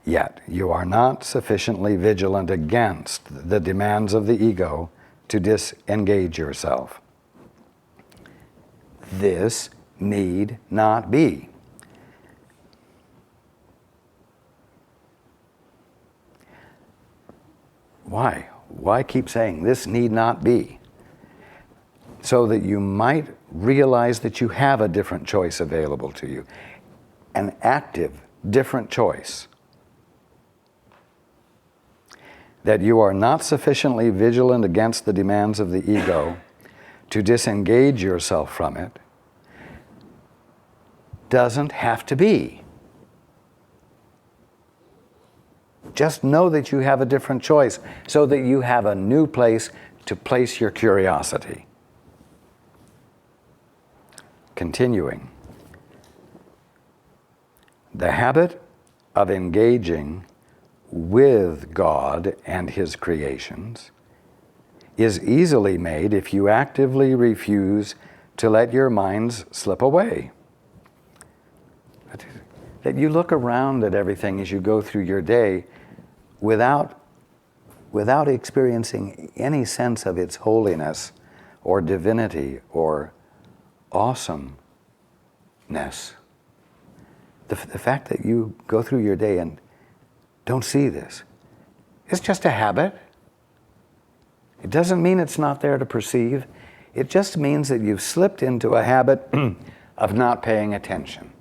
Yet you are not sufficiently vigilant against the demands of the ego to disengage yourself. This need not be. Why? Why keep saying this need not be? So that you might realize that you have a different choice available to you. An active, different choice. That you are not sufficiently vigilant against the demands of the ego to disengage yourself from it doesn't have to be. Just know that you have a different choice so that you have a new place to place your curiosity. Continuing. The habit of engaging with God and His creations is easily made if you actively refuse to let your minds slip away. That you look around at everything as you go through your day without experiencing any sense of its holiness or divinity or awesomeness. The fact that you go through your day and don't see this, it's just a habit. It doesn't mean it's not there to perceive. It just means that you've slipped into a habit of not paying attention.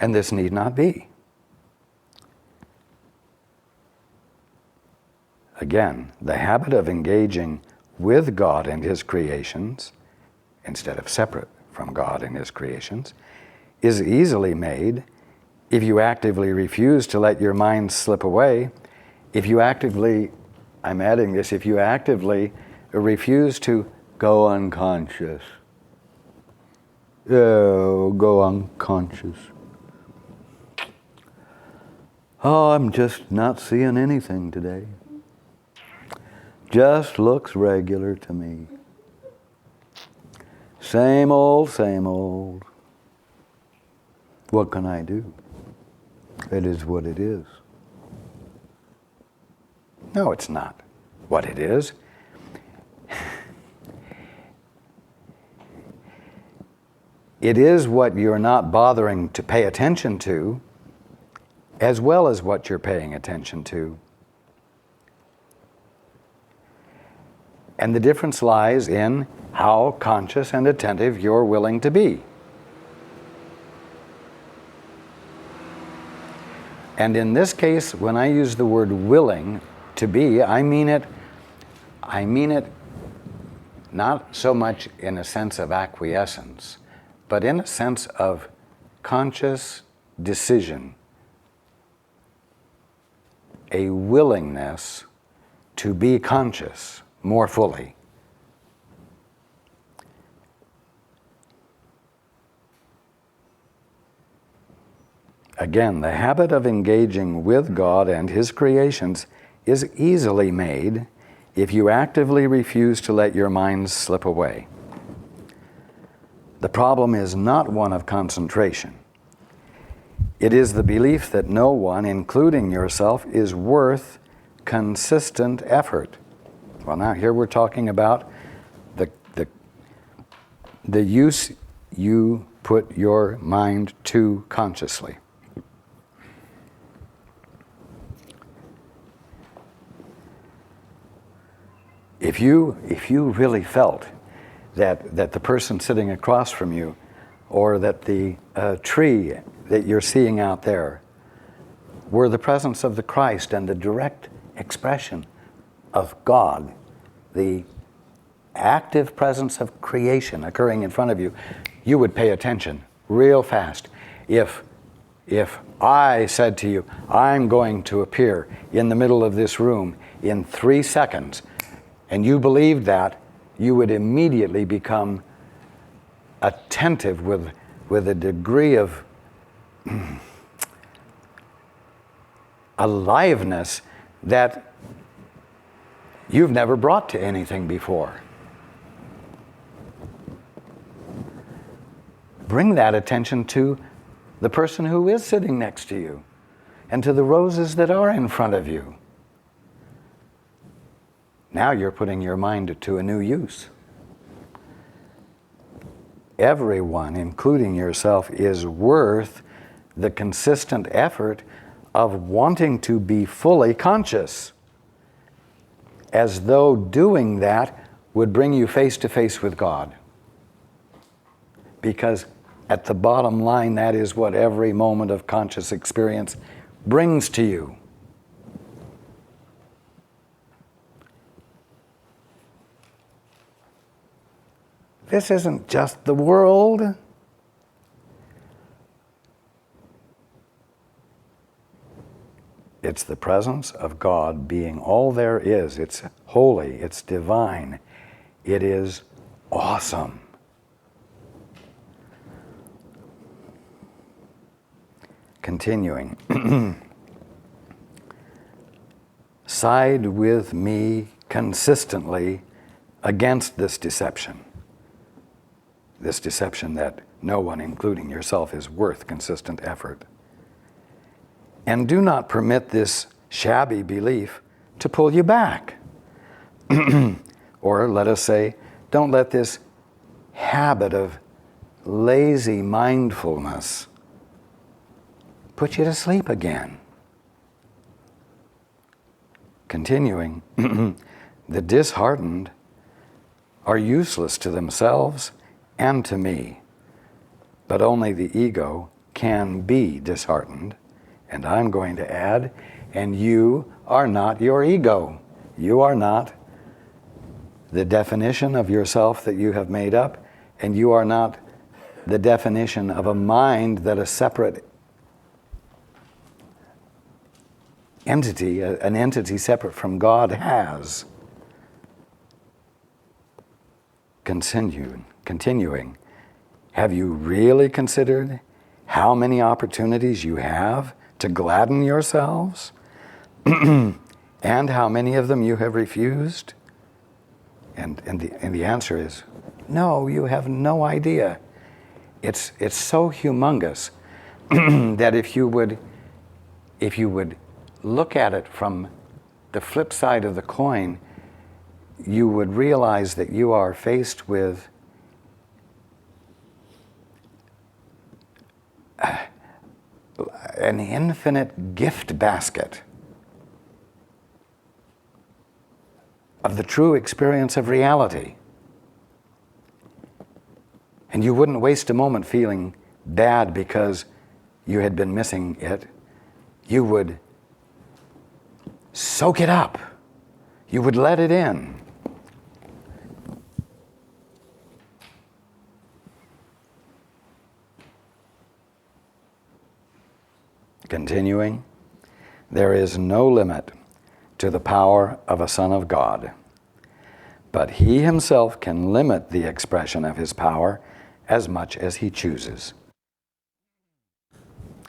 And this need not be. Again, the habit of engaging with God and His creations, instead of separate from God and His creations, is easily made if you actively refuse to let your mind slip away, if you actively, I'm adding this, if you actively refuse to go unconscious. Oh, go unconscious. Oh, I'm just not seeing anything today. Just looks regular to me. Same old, same old. What can I do? It is what it is. No, it's not what it is. It is what you're not bothering to pay attention to, as well as what you're paying attention to. And the difference lies in how conscious and attentive you're willing to be. And in this case, when I use the word willing to be, I mean it not so much in a sense of acquiescence, but in a sense of conscious decision. A willingness to be conscious more fully. Again, the habit of engaging with God and His creations is easily made if you actively refuse to let your mind slip away. The problem is not one of concentration. It is the belief that no one, including yourself, is worth consistent effort. Well, now here we're talking about the use you put your mind to consciously. If you really felt that the person sitting across from you, or that the tree that you're seeing out there, were the presence of the Christ and the direct expression of God, the active presence of creation occurring in front of you, you would pay attention real fast. If I said to you, I'm going to appear in the middle of this room in 3 seconds, and you believed that, you would immediately become attentive with a degree of aliveness that you've never brought to anything before. bring that attention to the person who is sitting next to you and to the roses that are in front of you. Now you're putting your mind to a new use. Everyone, including yourself, is worth the consistent effort of wanting to be fully conscious, as though doing that would bring you face to face with God. Because at the bottom line, that is what every moment of conscious experience brings to you. This isn't just the world. It's the presence of God being all there is. It's holy, it's divine, it is awesome. Continuing. Side with me consistently against this deception. This deception that no one, including yourself, is worth consistent effort. And do not permit this shabby belief to pull you back. Or let us say, don't let this habit of lazy mindfulness put you to sleep again. Continuing, the disheartened are useless to themselves and to me, but only the ego can be disheartened. And I'm going to add, and you are not your ego. You are not the definition of yourself that you have made up, and you are not the definition of a mind that a separate entity, an entity separate from God, has. Continuing, have you really considered how many opportunities you have to gladden yourselves? And how many of them you have refused? And the answer is, no, you have no idea. It's so humongous that if you would look at it from the flip side of the coin, you would realize that you are faced with an infinite gift basket of the true experience of reality. And you wouldn't waste a moment feeling bad because you had been missing it. You would soak it up. You would let it in. Continuing, there is no limit to the power of a Son of God, but He Himself can limit the expression of His power as much as He chooses.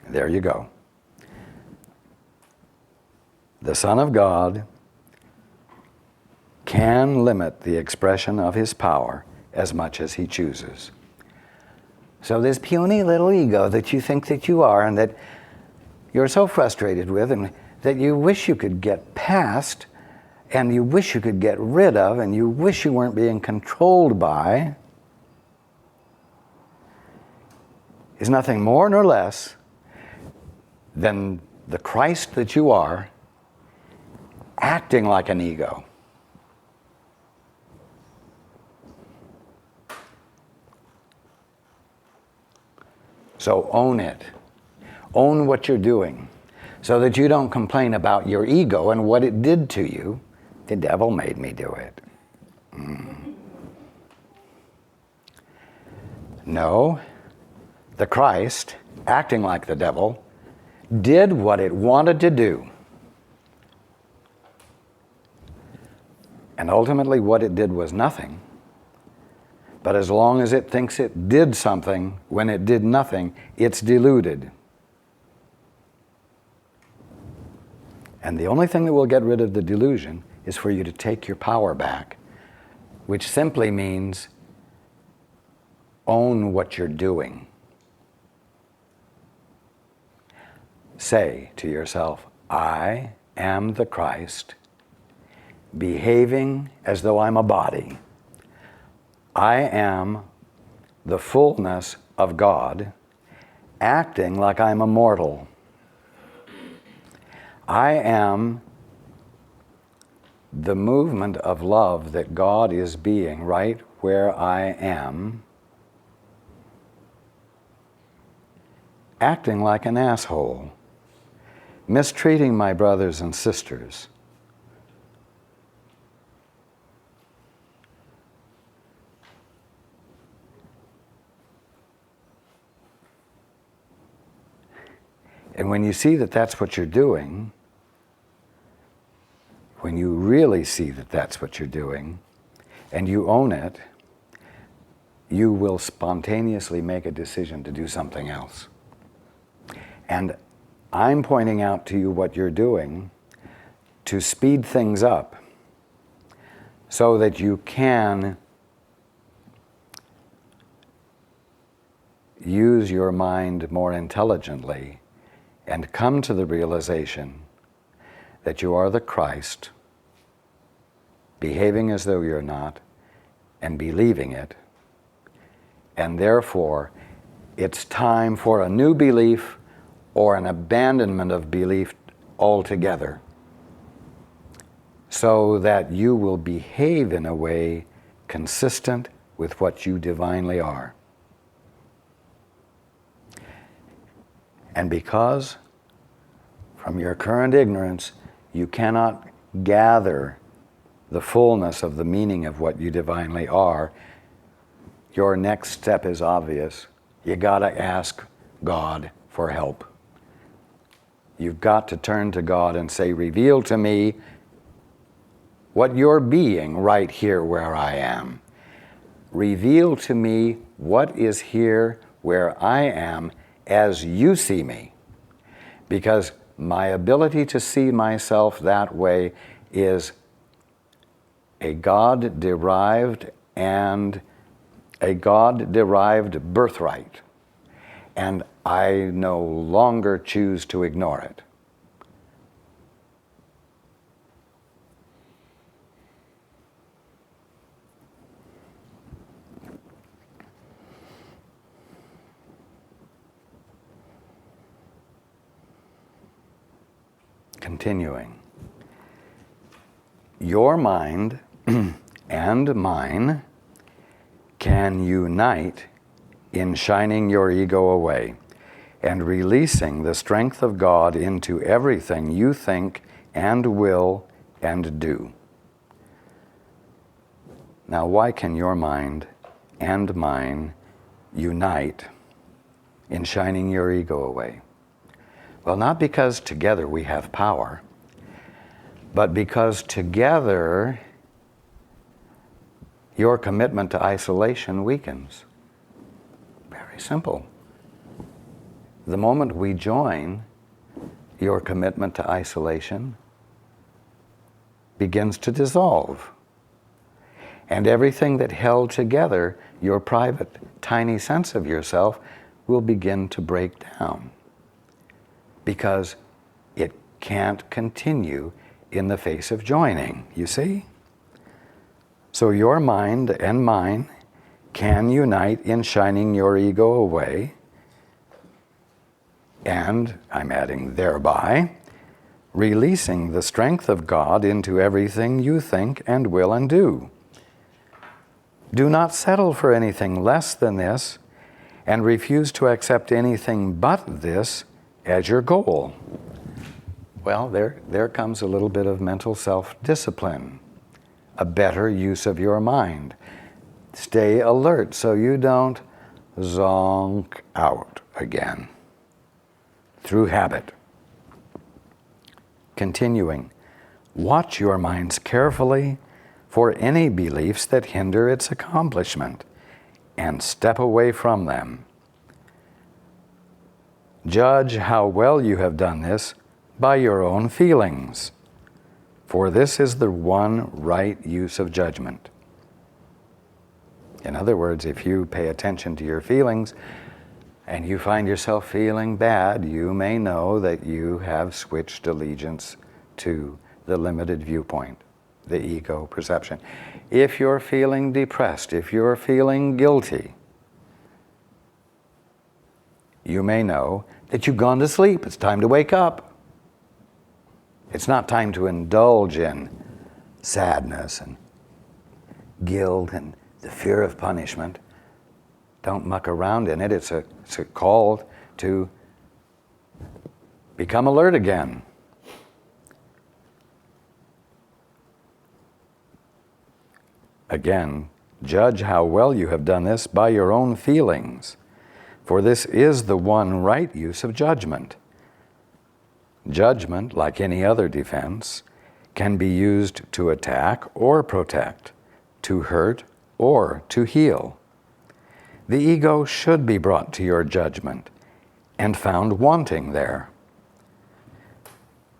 There you go. The Son of God can limit the expression of His power as much as He chooses. So this puny little ego that you think that you are and that you're so frustrated with and that you wish you could get past and you wish you could get rid of and you wish you weren't being controlled by is nothing more nor less than the Christ that you are acting like an ego. So own it. Own what you're doing so that you don't complain about your ego and what it did to you. The devil made me do it. No, the Christ, acting like the devil, did what it wanted to do. And ultimately what it did was nothing. But as long as it thinks it did something when it did nothing, it's deluded. And the only thing that will get rid of the delusion is for you to take your power back, which simply means own what you're doing. Say to yourself, I am the Christ, behaving as though I'm a body. I am the fullness of God, acting like I'm a mortal. I am the movement of love that God is being right where I am, acting like an asshole, mistreating my brothers and sisters. And when you see that that's what you're doing, when you really see that that's what you're doing, and you own it, you will spontaneously make a decision to do something else. And I'm pointing out to you what you're doing to speed things up so that you can use your mind more intelligently and come to the realization that you are the Christ, behaving as though you're not, and believing it. And therefore, it's time for a new belief or an abandonment of belief altogether, so that you will behave in a way consistent with what you divinely are. And because, from your current ignorance, you cannot gather the fullness of the meaning of what you divinely are, your next step is obvious. You gotta ask God for help. You've got to turn to God and say, reveal to me what you're being right here where I am. Reveal to me what is here where I am as you see me. Because my ability to see myself that way is a God-derived birthright. And I no longer choose to ignore it. Continuing. Your mind and mine can unite in shining your ego away and releasing the strength of God into everything you think and will and do. Now, why can your mind and mine unite in shining your ego away? Well, not because together we have power, but because together your commitment to isolation weakens. Very simple. The moment we join, your commitment to isolation begins to dissolve. And everything that held together your private, tiny sense of yourself will begin to break down. Because it can't continue in the face of joining, you see? So your mind and mine can unite in shining your ego away, and, I'm adding thereby, releasing the strength of God into everything you think and will and do. Do not settle for anything less than this, and refuse to accept anything but this as your goal. Well, there comes a little bit of mental self-discipline, a better use of your mind. Stay alert so you don't zonk out again through habit. Continuing, watch your minds carefully for any beliefs that hinder its accomplishment and step away from them. Judge how well you have done this by your own feelings, for this is the one right use of judgment. In other words, if you pay attention to your feelings and you find yourself feeling bad, you may know that you have switched allegiance to the limited viewpoint, the ego perception. If you're feeling depressed, if you're feeling guilty, you may know that you've gone to sleep. It's time to wake up. It's not time to indulge in sadness and guilt and the fear of punishment. Don't muck around in it. It's a call to become alert again. Again, judge how well you have done this by your own feelings, for this is the one right use of judgment. Judgment, like any other defense, can be used to attack or protect, to hurt or to heal. The ego should be brought to your judgment and found wanting there.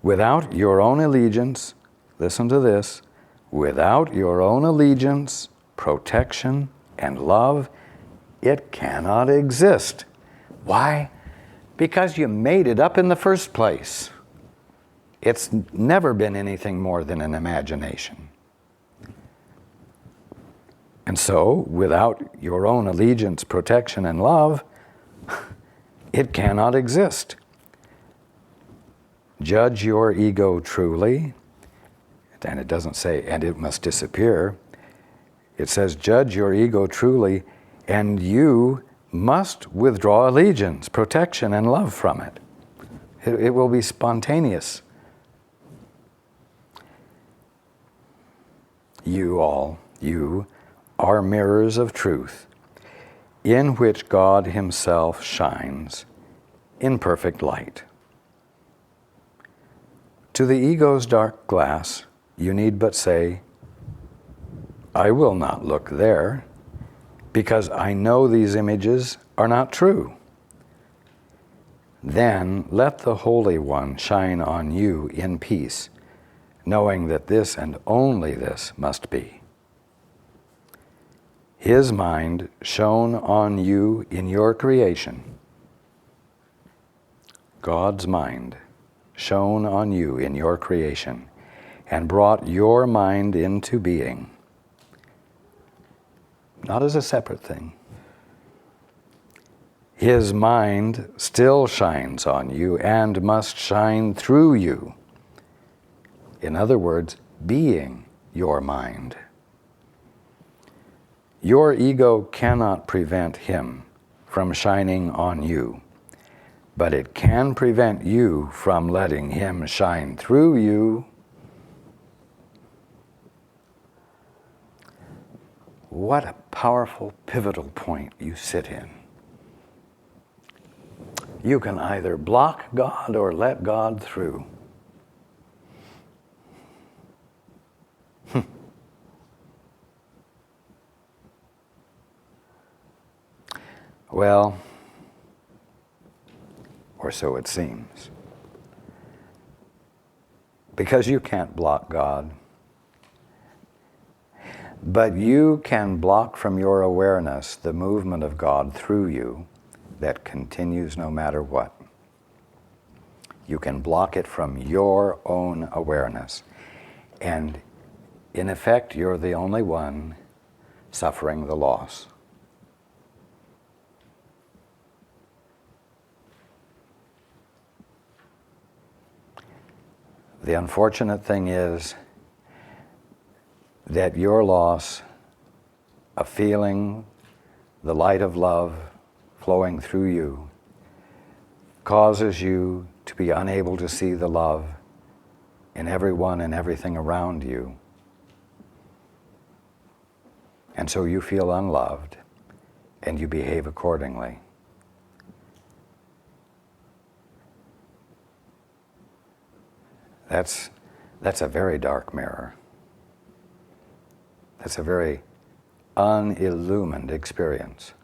Without your own allegiance, listen to this, without your own allegiance, protection, and love, it cannot exist. Why? Because you made it up in the first place. It's never been anything more than an imagination. And so, without your own allegiance, protection, and love, it cannot exist. Judge your ego truly, and it doesn't say, and it must disappear. It says, judge your ego truly, and you must withdraw allegiance, protection, and love from it. It will be spontaneous. You are mirrors of truth, in which God Himself shines in perfect light. To the ego's dark glass, you need but say, I will not look there, because I know these images are not true. Then let the Holy One shine on you in peace, knowing that this and only this must be. His mind shone on you in your creation. God's mind shone on you in your creation and brought your mind into being. Not as a separate thing. His mind still shines on you and must shine through you. In other words, being your mind. Your ego cannot prevent Him from shining on you, but it can prevent you from letting Him shine through you. What a powerful, pivotal point you sit in. You can either block God or let God through. Well, or so it seems. Because you can't block God. But you can block from your awareness the movement of God through you that continues no matter what. You can block it from your own awareness. And in effect, you're the only one suffering the loss. The unfortunate thing is that your loss of feeling the light of love flowing through you causes you to be unable to see the love in everyone and everything around you. And so you feel unloved and you behave accordingly. That's a very dark mirror. That's a very unillumined experience.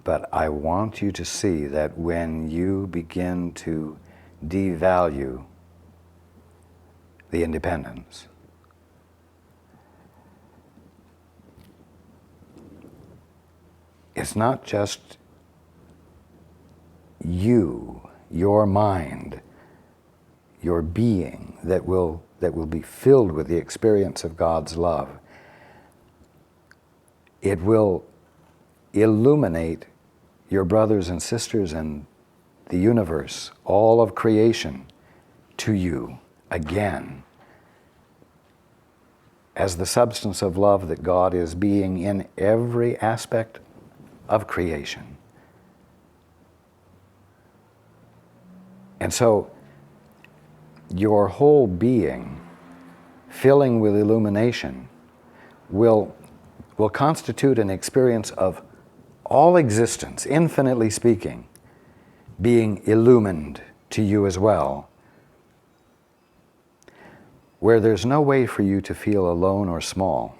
But I want you to see that when you begin to devalue the independence. It's not just you, your mind, your being that will be filled with the experience of God's love. It will illuminate your brothers and sisters and the universe, all of creation, to you again as the substance of love that God is being in every aspect of creation. And so your whole being, filling with illumination, will constitute an experience of all existence, infinitely speaking, being illumined to you as well, where there's no way for you to feel alone or small.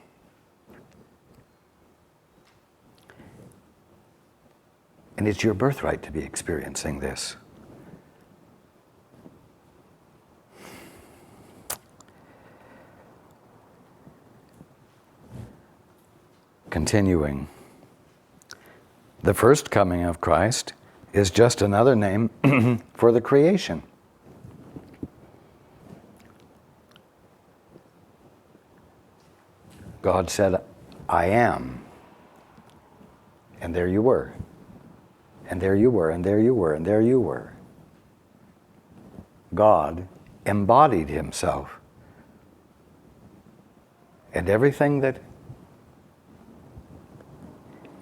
And it's your birthright to be experiencing this. Continuing, the first coming of Christ is just another name for the creation. God said, I am. And there you were. And there you were, and there you were, and there you were. God embodied himself. And everything that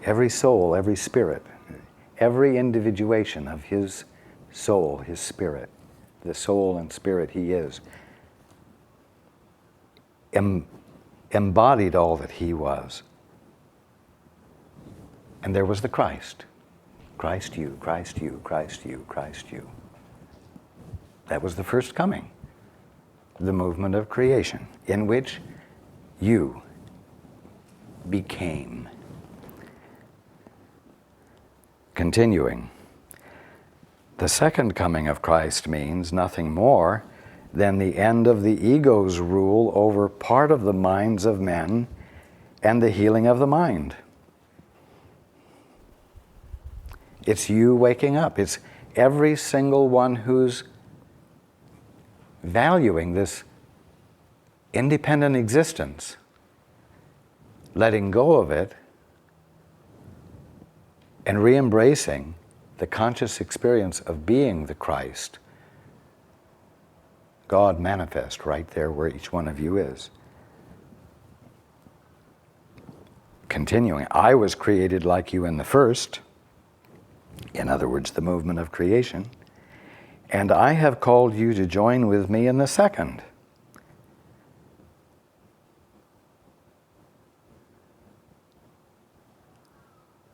every soul, every spirit, every individuation of his soul, his spirit, the soul and spirit he is, embodied all that he was. And there was the Christ. Christ you, Christ you, Christ you, Christ you. That was the first coming, the movement of creation, in which you became. Continuing, the second coming of Christ means nothing more than the end of the ego's rule over part of the minds of men and the healing of the mind. It's you waking up. It's every single one who's valuing this independent existence, letting go of it, and re-embracing the conscious experience of being the Christ, God manifest right there where each one of you is. Continuing, I was created like you in the first, in other words, the movement of creation, and I have called you to join with me in the second.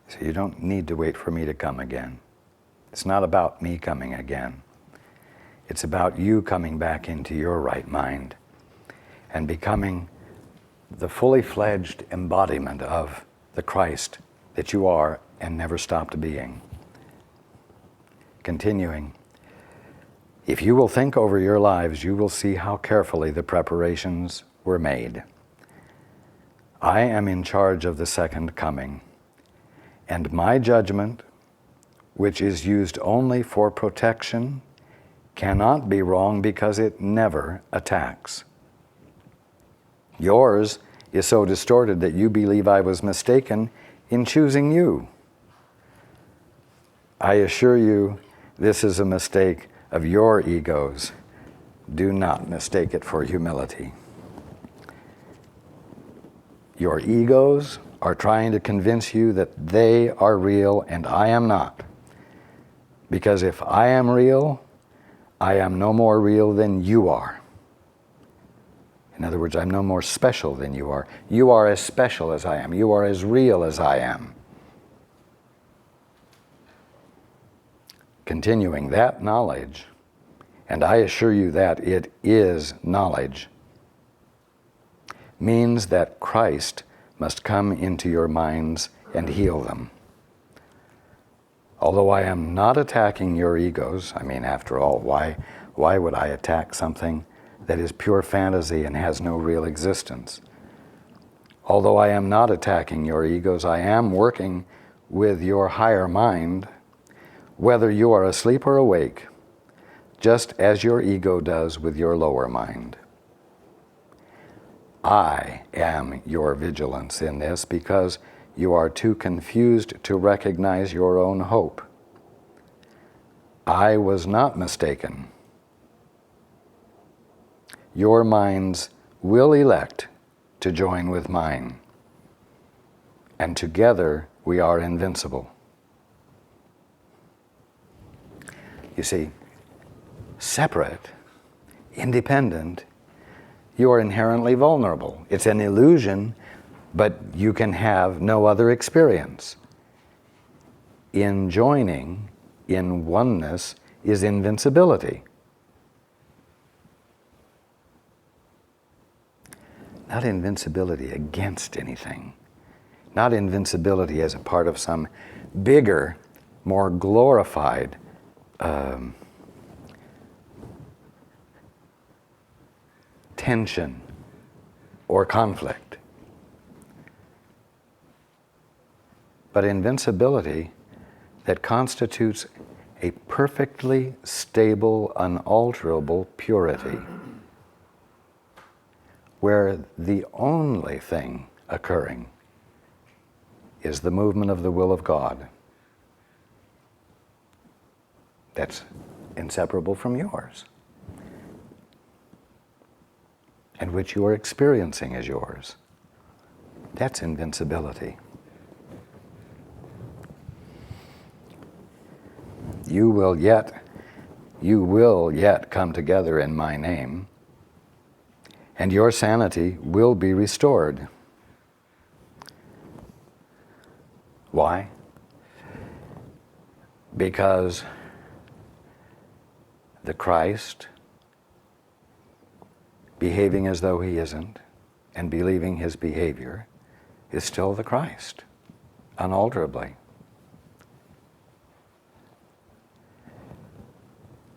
So you don't need to wait for me to come again. It's not about me coming again. It's about you coming back into your right mind and becoming the fully fledged embodiment of the Christ that you are and never stopped being. Continuing, if you will think over your lives, you will see how carefully the preparations were made. I am in charge of the second coming, and my judgment, which is used only for protection, cannot be wrong because it never attacks. Yours is so distorted that you believe I was mistaken in choosing you. I assure you, this is a mistake of your egos. Do not mistake it for humility. Your egos are trying to convince you that they are real and I am not. Because if I am real, I am no more real than you are. In other words, I'm no more special than you are. You are as special as I am. You are as real as I am. Continuing, that knowledge, and I assure you that it is knowledge, means that Christ must come into your minds and heal them. Although I am not attacking your egos, I mean, after all, why would I attack something that is pure fantasy and has no real existence. Although I am not attacking your egos, I am working with your higher mind, whether you are asleep or awake, just as your ego does with your lower mind. I am your vigilance in this because you are too confused to recognize your own hope. I was not mistaken. Your minds will elect to join with mine, and together we are invincible. You see, separate, independent, you are inherently vulnerable. It's an illusion, but you can have no other experience. In joining, in oneness, is invincibility. Not invincibility against anything. Not invincibility as a part of some bigger, more glorified tension or conflict. But invincibility that constitutes a perfectly stable, unalterable purity, where the only thing occurring is the movement of the will of God that's inseparable from yours, and which you are experiencing as yours. That's invincibility. You will yet come together in my name, and your sanity will be restored. Why? Because the Christ, behaving as though he isn't, and believing his behavior, is still the Christ, unalterably.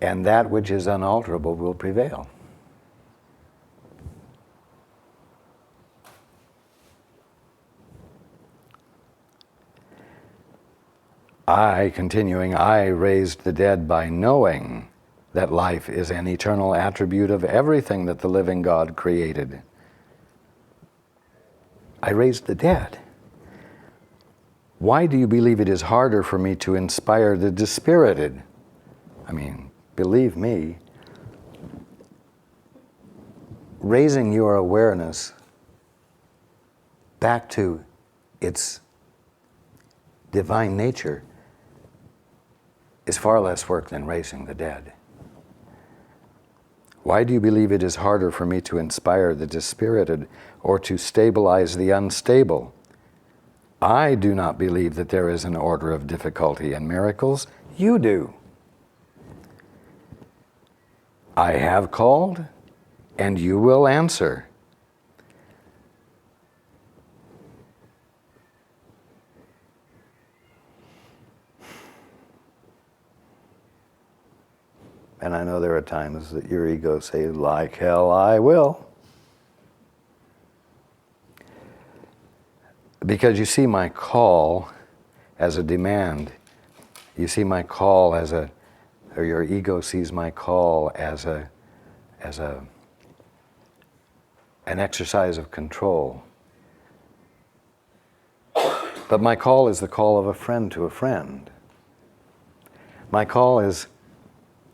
And that which is unalterable will prevail. I raised the dead by knowing that life is an eternal attribute of everything that the living God created. I raised the dead. Why do you believe it is harder for me to inspire the dispirited? I mean, believe me, raising your awareness back to its divine nature is far less work than raising the dead. Why do you believe it is harder for me to inspire the dispirited or to stabilize the unstable? I do not believe that there is an order of difficulty in miracles. You do. I have called, and you will answer. And I know there are times that your ego says, like hell, I will. Because you see my call as a demand. You see my call as or your ego sees my call as an exercise of control. But my call is the call of a friend to a friend. My call is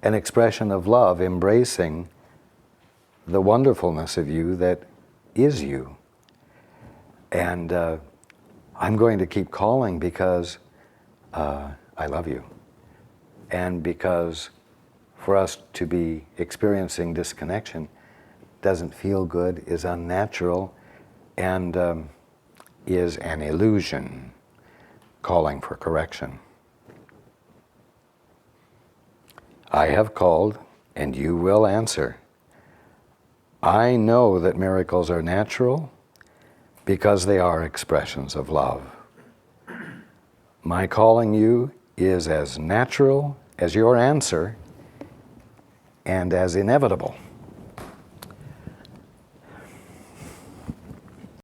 an expression of love, embracing the wonderfulness of you that is you. And I'm going to keep calling because I love you. And because for us to be experiencing disconnection doesn't feel good, is unnatural, and is an illusion calling for correction. I have called, and you will answer. I know that miracles are natural because they are expressions of love. My calling you is as natural as your answer and as inevitable.